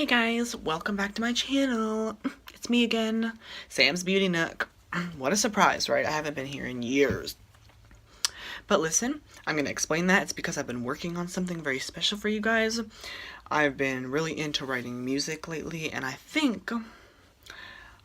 Hey guys, welcome back to my channel. It's me again, Sam's Beauty Nook. What a surprise, right? I haven't been here in years. But listen, I'm going to explain that. It's because I've been working on something very special for you guys. I've been really into writing music lately, and I think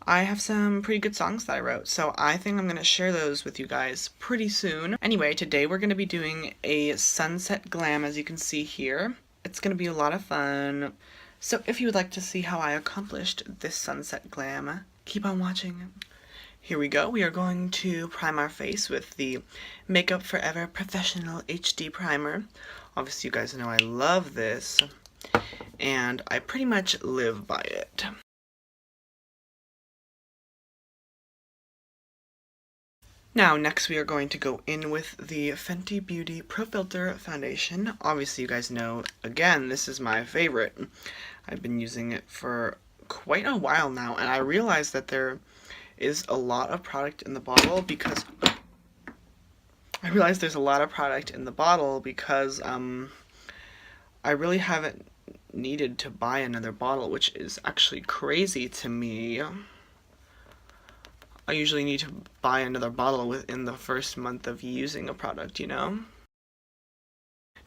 I have some pretty good songs that I wrote, so I think I'm going to share those with you guys pretty soon. Anyway, today we're going to be doing a sunset glam, as you can see here. It's going to be a lot of fun. So if you would like to see how I accomplished this sunset glam, keep on watching. Here we go. We are going to prime our face with the Makeup Forever Professional HD Primer. Obviously, you guys know I love this, and I pretty much live by it. Now, next we are going to go in with the Fenty Beauty Pro Filter Foundation. Obviously, you guys know, again, this is my favorite. I've been using it for quite a while now, and I realized that there is a lot of product in the bottle because... I really haven't needed to buy another bottle, which is actually crazy to me. I usually need to buy another bottle within the first month of using a product, you know?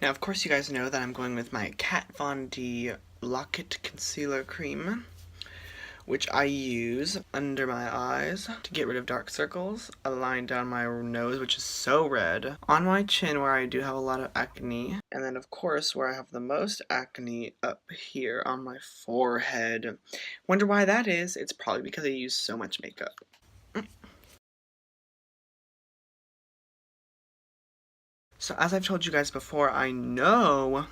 Now, of course, you guys know that I'm going with my Kat Von D Lock-It Concealer Cream, which I use under my eyes to get rid of dark circles, a line down my nose, which is so red, on my chin where I do have a lot of acne, and then, of course, where I have the most acne up here on my forehead. Wonder why that is? It's probably because I use so much makeup. So as I've told you guys before, I know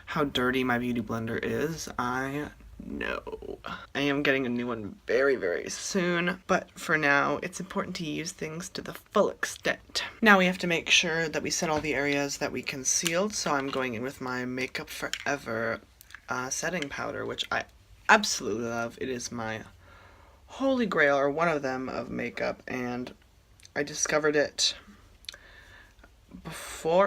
how dirty my beauty blender is. I know. I am getting a new one very, very soon, but for now, it's important to use things to the full extent. Now we have to make sure that we set all the areas that we concealed, so I'm going in with my Makeup Forever setting powder, which I absolutely love. It is my holy grail, or one of them, of makeup, and I discovered it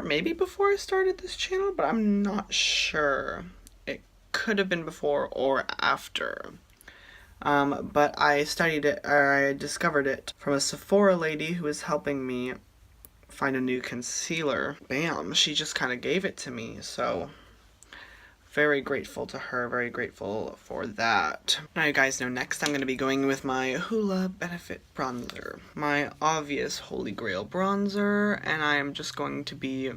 maybe before I started this channel, but I'm not sure. It could have been before or after. But I studied it, or I discovered it from a Sephora lady who was helping me find a new concealer. Bam, she just kind of gave it to me, so very grateful to her, very grateful for that. Now you guys know next I'm going to be going with my Hoola Benefit Bronzer. My obvious holy grail bronzer, and I am just going to be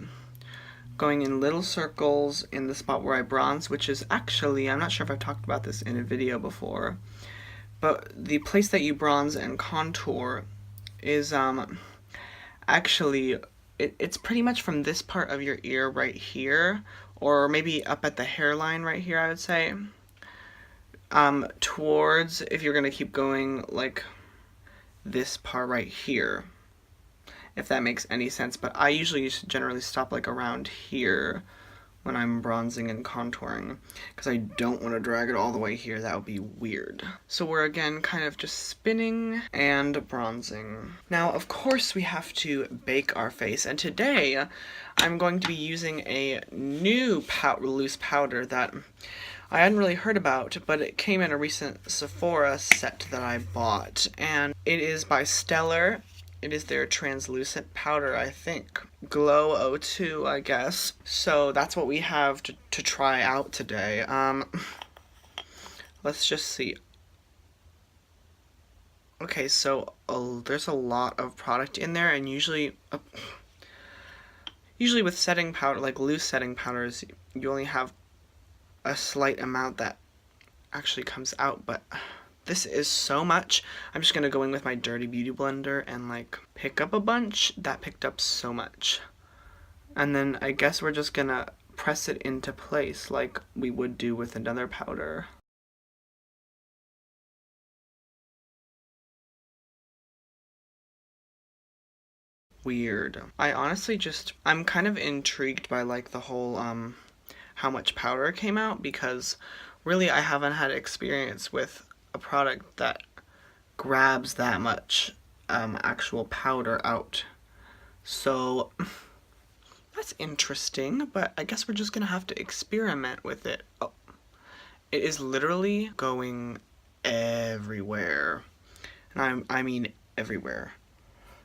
going in little circles in the spot where I bronze, which is actually, I'm not sure if I've talked about this in a video before, but the place that you bronze and contour is actually, it's pretty much from this part of your ear right here, or maybe up at the hairline right here, I would say, towards, if you're going to keep going, like this part right here, if that makes any sense. But I usually generally stop like around here when I'm bronzing and contouring, because I don't want to drag it all the way here. That would be weird. So we're again kind of just spinning and bronzing. Now, of course, we have to bake our face, and today I'm going to be using a new loose powder that I hadn't really heard about, but it came in a recent Sephora set that I bought, and it is by Stellar. It is their translucent powder, I think. Glow 02, I guess. So that's what we have to try out today. Let's just see. Okay, so there's a lot of product in there, and usually with setting powder, like loose setting powders, you only have a slight amount that actually comes out, but this is so much. I'm just gonna go in with my dirty beauty blender and like pick up a bunch. That picked up so much. And then I guess we're just gonna press it into place like we would do with another powder. Weird. I honestly I'm kind of intrigued by like the whole how much powder came out, because really I haven't had experience with a product that grabs that much actual powder out. So that's interesting, but I guess we're just gonna have to experiment with it. Oh, It is literally going everywhere. And I mean everywhere.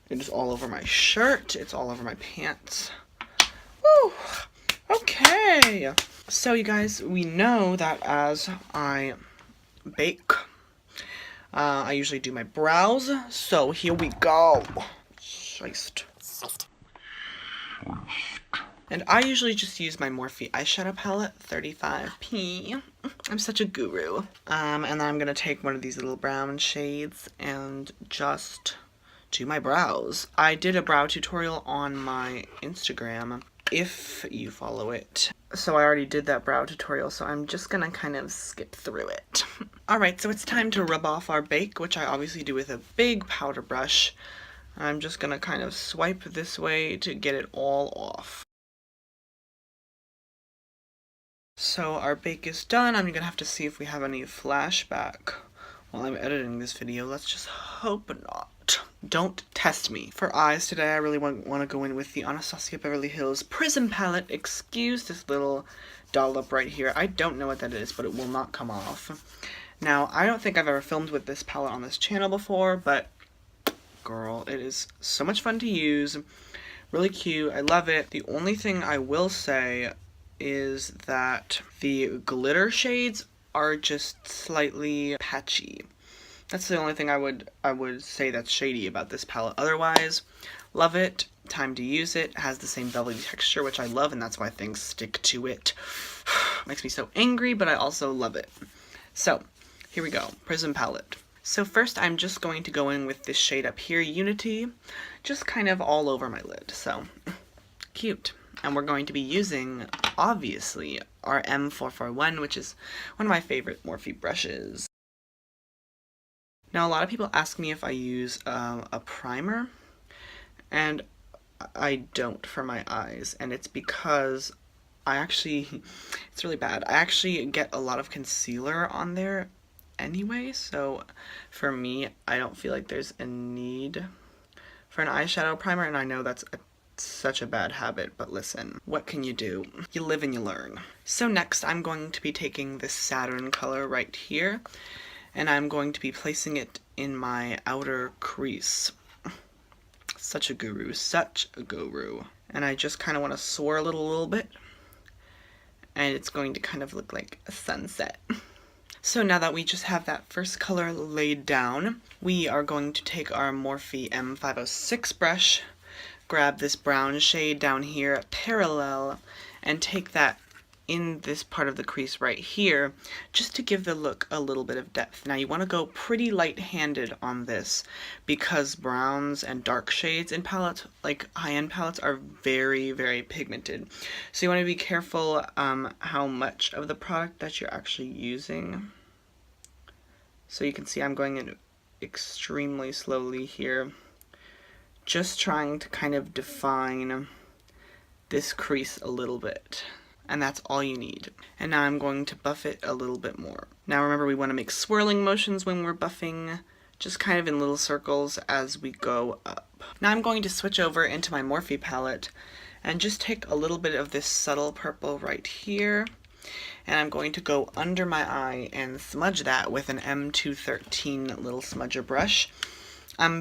It is all over my shirt. It's all over my pants. Woo! Okay. So you guys, we know that as I bake, I usually do my brows. So here we go. Shiced. And I usually just use my Morphe eyeshadow palette, 35p. I'm such a guru. And then I'm gonna take one of these little brown shades and just do my brows. I did a brow tutorial on my Instagram, if you follow it. So I already did that brow tutorial, so I'm just gonna kind of skip through it. Alright, so it's time to rub off our bake, which I obviously do with a big powder brush. I'm just gonna kind of swipe this way to get it all off. So our bake is done. I'm gonna have to see if we have any flashback while I'm editing this video. Let's just hope not. Don't test me. For eyes today, I really want to go in with the Anastasia Beverly Hills Prism palette. Excuse this little dollop right here. I don't know what that is, but it will not come off. Now, I don't think I've ever filmed with this palette on this channel before, but girl, it is so much fun to use. Really cute. I love it. The only thing I will say is that the glitter shades are just slightly patchy. That's the only thing I would say that's shady about this palette. Otherwise, love it. Time to use it. It has the same velvety texture, which I love, and that's why things stick to it. Makes me so angry, but I also love it. So, here we go. Prism palette. So first, I'm just going to go in with this shade up here, Unity, just kind of all over my lid. So, cute. And we're going to be using, obviously, our M441, which is one of my favorite Morphe brushes. Now, a lot of people ask me if I use a primer, and I don't for my eyes, and it's because it's really bad. I actually get a lot of concealer on there anyway, so for me, I don't feel like there's a need for an eyeshadow primer, and I know that's such a bad habit, but listen, what can you do? You live and you learn. So next, I'm going to be taking this Saturn color right here, and I'm going to be placing it in my outer crease. Such a guru, such a guru. And I just kind of want to swirl it a little bit, and it's going to kind of look like a sunset. So now that we just have that first color laid down, we are going to take our Morphe M506 brush, grab this brown shade down here, parallel, and take that in this part of the crease right here, just to give the look a little bit of depth. Now you want to go pretty light-handed on this, because browns and dark shades in palettes, like high-end palettes, are very, very pigmented. So you want to be careful how much of the product that you're actually using. So you can see I'm going in extremely slowly here, just trying to kind of define this crease a little bit. And that's all you need. And now I'm going to buff it a little bit more. Now remember, we want to make swirling motions when we're buffing, just kind of in little circles as we go up. Now I'm going to switch over into my Morphe palette and just take a little bit of this subtle purple right here, and I'm going to go under my eye and smudge that with an M213 little smudger brush,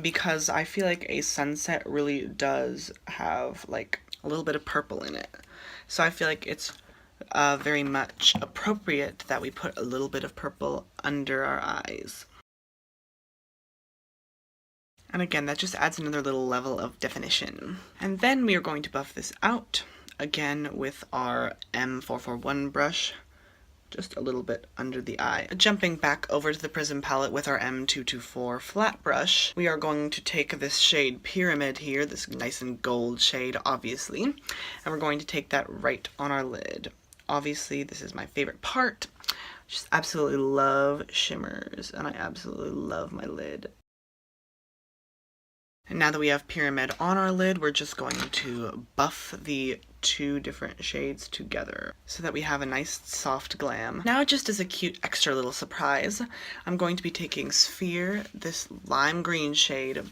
because I feel like a sunset really does have like a little bit of purple in it. So I feel like it's very much appropriate that we put a little bit of purple under our eyes. And again, that just adds another little level of definition. And then we are going to buff this out, again with our M441 brush, just a little bit under the eye. Jumping back over to the Prism palette with our M224 flat brush, we are going to take this shade Pyramid here, this nice and gold shade, obviously, and we're going to take that right on our lid. Obviously, this is my favorite part. Just absolutely love shimmers, and I absolutely love my lid. And now that we have Pyramid on our lid, we're just going to buff the two different shades together so that we have a nice soft glam. Now, just as a cute extra little surprise, I'm going to be taking Sphere, this lime green shade,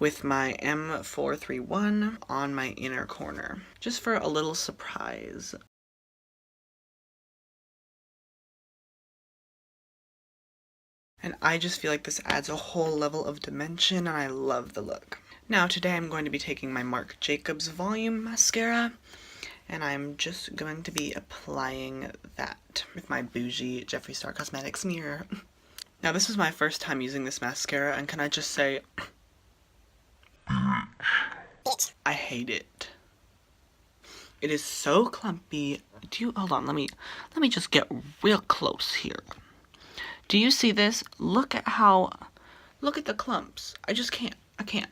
with my M431 on my inner corner, just for a little surprise. And I just feel like this adds a whole level of dimension, and I love the look. Now today I'm going to be taking my Marc Jacobs Volume Mascara, and I'm just going to be applying that with my bougie Jeffree Star Cosmetics mirror. Now this is my first time using this mascara, and can I just say, I hate it. It is so clumpy. Hold on, let me just get real close here. Do you see this? Look at the clumps. I can't.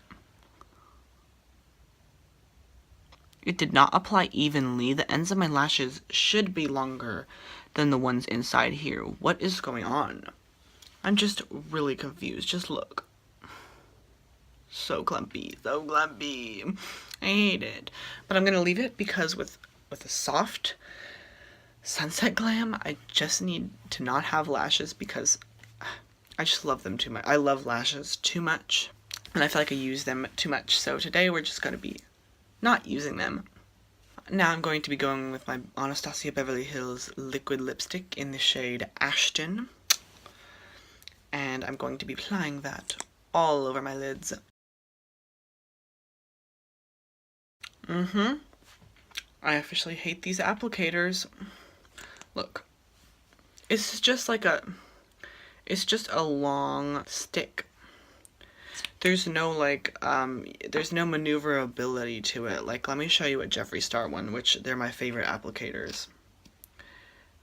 It did not apply evenly. The ends of my lashes should be longer than the ones inside here. What is going on? I'm just really confused. Just look. So clumpy, so clumpy. I hate it. But I'm gonna leave it because with a soft Sunset Glam, I just need to not have lashes because I just love them too much. I love lashes too much, and I feel like I use them too much. So today we're just gonna be not using them. Now I'm going to be going with my Anastasia Beverly Hills liquid lipstick in the shade Ashton. And I'm going to be applying that all over my lids. I officially hate these applicators. Look. It's just a long stick. There's no there's no maneuverability to it. Like, let me show you a Jeffree Star one, which they're my favorite applicators.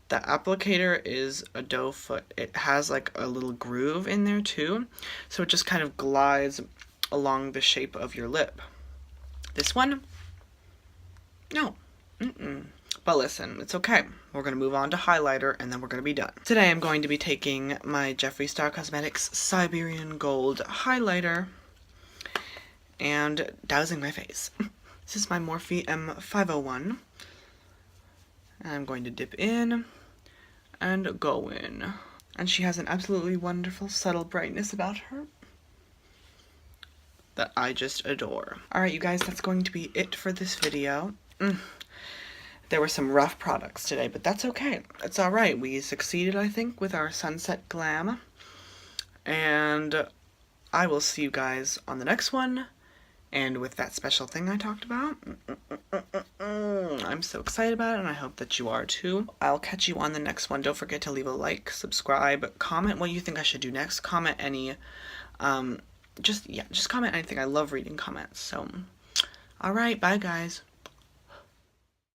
The applicator is a doe foot. It has like a little groove in there too, so it just kind of glides along the shape of your lip. This one, no. But listen, it's okay. We're going to move on to highlighter, and then we're going to be done. Today I'm going to be taking my Jeffree Star Cosmetics Siberian Gold highlighter and dousing my face. This is my Morphe M501. And I'm going to dip in and go in. And she has an absolutely wonderful, subtle brightness about her that I just adore. Alright, you guys, that's going to be it for this video. There were some rough products today, but that's okay. It's alright. We succeeded, I think, with our Sunset Glam. And I will see you guys on the next one. And with that special thing I talked about. I'm so excited about it, and I hope that you are too. I'll catch you on the next one. Don't forget to leave a like, subscribe, comment what you think I should do next. Comment any, just comment anything. I love reading comments. So, alright, bye guys.